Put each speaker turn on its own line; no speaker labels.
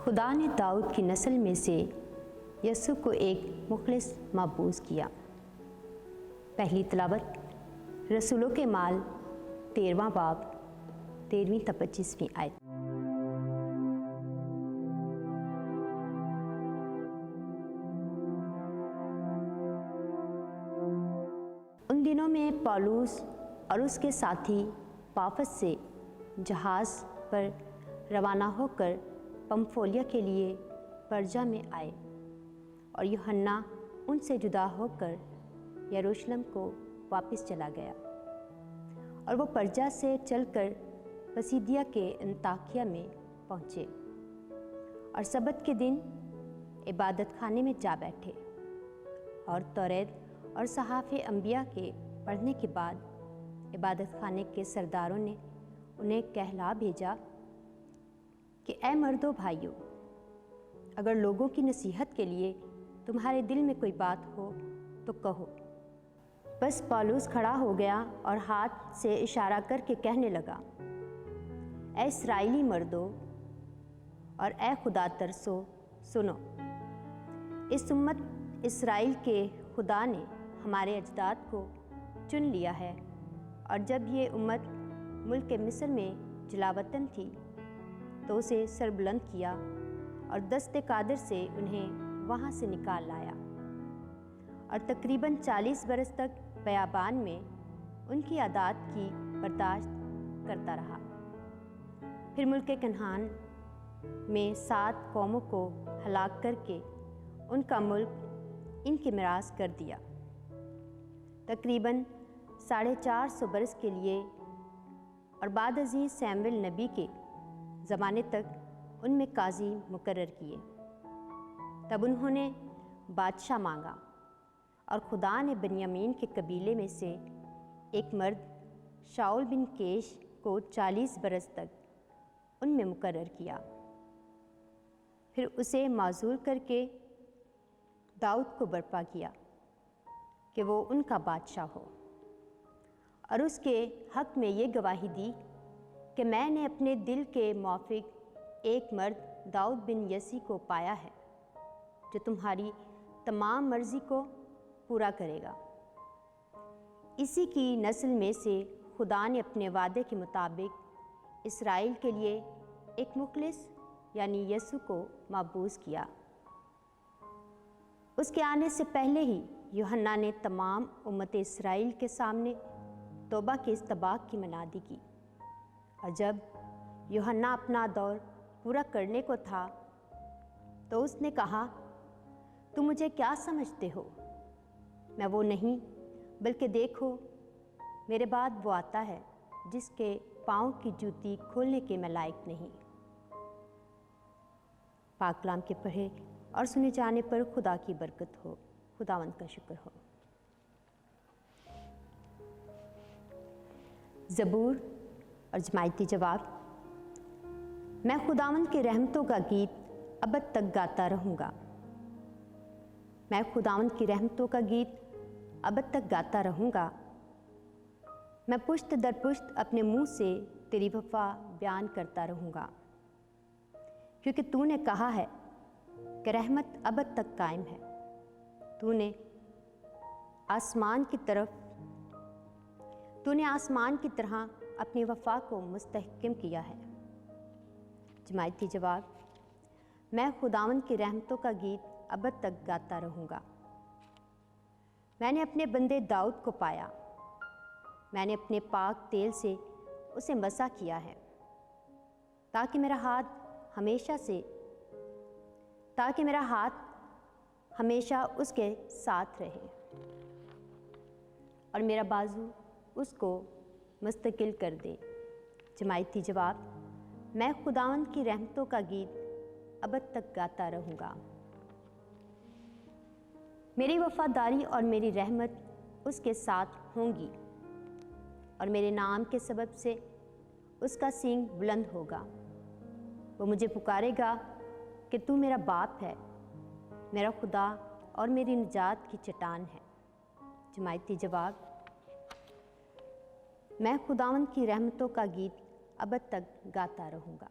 खुदा ने दाऊद की नस्ल में से यसु को एक मुखलिस महबूस किया। पहली तिलावत रसूलों के माल 13वां बाब 13वीं तक 25वीं आयत। उन दिनों में पौलुस और उसके साथी पाफस से जहाज़ पर रवाना होकर पंफोलिया के लिए परजा में आए और यूहन्ना उनसे जुदा होकर यरूशलेम को वापस चला गया और वो परजा से चलकर पसीदिया के अंताकिया में पहुँचे और सबत के दिन इबादत खाने में जा बैठे और तौरेत और सहाफ़े अंबिया के पढ़ने के बाद इबादत खाने के सरदारों ने उन्हें कहला भेजा कि ऐ मर्दों भाइयों, अगर लोगों की नसीहत के लिए तुम्हारे दिल में कोई बात हो तो कहो। बस पौलुस खड़ा हो गया और हाथ से इशारा करके कहने लगा, ऐ इस्राएली मर्दों और ऐ खुदा तरसो सुनो। इस उम्मत इस्राएल के खुदा ने हमारे अजदाद को चुन लिया है और जब ये उम्मत मुल्क मिस्र में जलावतन थी तो उसे सरबुलंद किया और दस्ते कादिर से उन्हें वहाँ से निकाल लाया और तकरीबन 40 बरस तक बयाबान में उनकी आदात की बर्दाश्त करता रहा। फिर मुल्क कनान में 7 कौमों को हलाक करके उनका मुल्क इनकी मिरास कर दिया। तकरीबन 450 बरस के लिए और बाद अज़ीज़ सैमुएल नबी के ज़माने तक उनमें काजी मुकर्रर किए। तब उन्होंने बादशाह मांगा और खुदा ने बन्यामीन के कबीले में से एक मर्द शाऊल बिन केश को 40 बरस तक उनमें मुकर्रर किया। फिर उसे माजूल करके दाऊद को बर्पा किया कि वो उनका बादशाह हो और उसके हक़ में ये गवाही दी कि मैंने अपने दिल के मुआफ़िक एक मर्द दाऊद बिन यसी को पाया है जो तुम्हारी तमाम मर्ज़ी को पूरा करेगा। इसी की नस्ल में से खुदा ने अपने वादे के मुताबिक इस्राएल के लिए एक मुखलिस यानी यसु को महबूस किया। उसके आने से पहले ही यूहन्ना ने तमाम उम्मत इस्राएल के सामने तौबा के इस्तबाक की मनादी की और जब यूहन्ना अपना दौर पूरा करने को था तो उसने कहा, तुम मुझे क्या समझते हो? मैं वो नहीं, बल्कि देखो मेरे बाद वो आता है जिसके पाँव की जूती खोलने के मैं लायक नहीं। पाक कलाम के पढ़े और सुने जाने पर खुदा की बरकत हो। खुदावंद का शुक्र हो। ज़बूर और जमायती जवाब। मैं खुदावंद की रहमतों का गीत अबद तक गाता रहूँगा। मैं खुदावंद की रहमतों का गीत अबद तक गाता रहूँगा। मैं पुश्त दर पुश्त अपने मुँह से तेरी वफ़ा बयान करता रहूँगा, क्योंकि तूने कहा है कि रहमत अबद तक कायम है। तूने आसमान की तरह अपनी वफ़ा को मुस्तहकम किया है। जमायती जवाब। मैं खुदावंद की रहमतों का गीत अबद तक गाता रहूँगा। मैंने अपने बंदे दाऊद को पाया। मैंने अपने पाक तेल से उसे मसा किया है ताकि मेरा हाथ हमेशा उसके साथ रहे और मेरा बाजू उसको मुस्तकिल कर दे। जमायती जवाब। मैं खुदावंद की रहमतों का गीत अबद तक गाता रहूँगा। मेरी वफ़ादारी और मेरी रहमत उसके साथ होंगी और मेरे नाम के सबब से उसका सींग बुलंद होगा। वो मुझे पुकारेगा कि तू मेरा बाप है, मेरा खुदा और मेरी निजात की चट्टान है। जमायती जवाब। मैं खुदावंद की रहमतों का गीत अबद तक गाता रहूँगा।